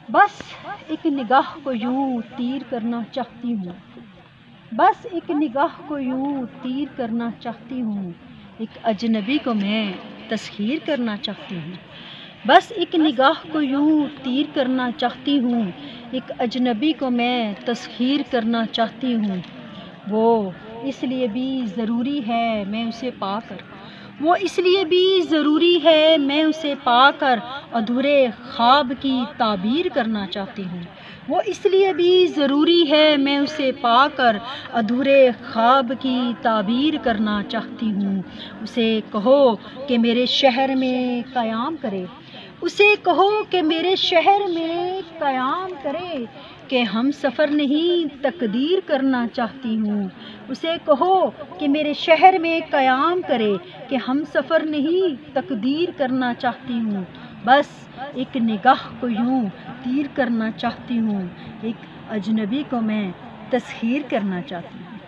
बस एक निगाह को यूं तीर करना चाहती हूँ, बस एक निगाह को यूं तीर करना चाहती हूँ, एक अजनबी को मैं तस्खीर करना चाहती हूँ। बस एक निगाह को यूं तीर करना चाहती हूँ, एक अजनबी को मैं तस्खीर करना चाहती हूँ। वो इसलिए भी ज़रूरी है मैं उसे पाकर, वो इसलिए भी ज़रूरी है मैं उसे पाकर अधूरे ख्वाब की ताबीर करना चाहती हूँ। वो इसलिए भी ज़रूरी है मैं उसे पाकर अधूरे ख्वाब की ताबीर करना चाहती हूँ। उसे कहो कि मेरे शहर में क़याम करे, उसे कहो कि मेरे शहर में क़याम करे, कि हम सफ़र नहीं तकदीर करना चाहती हूँ। उसे कहो कि मेरे शहर में क़याम करे, कि हम सफ़र नहीं तकदीर करना चाहती हूँ। बस एक निगाह को यूं तीर करना चाहती हूँ, एक अजनबी को मैं तस्खीर करना चाहती हूँ।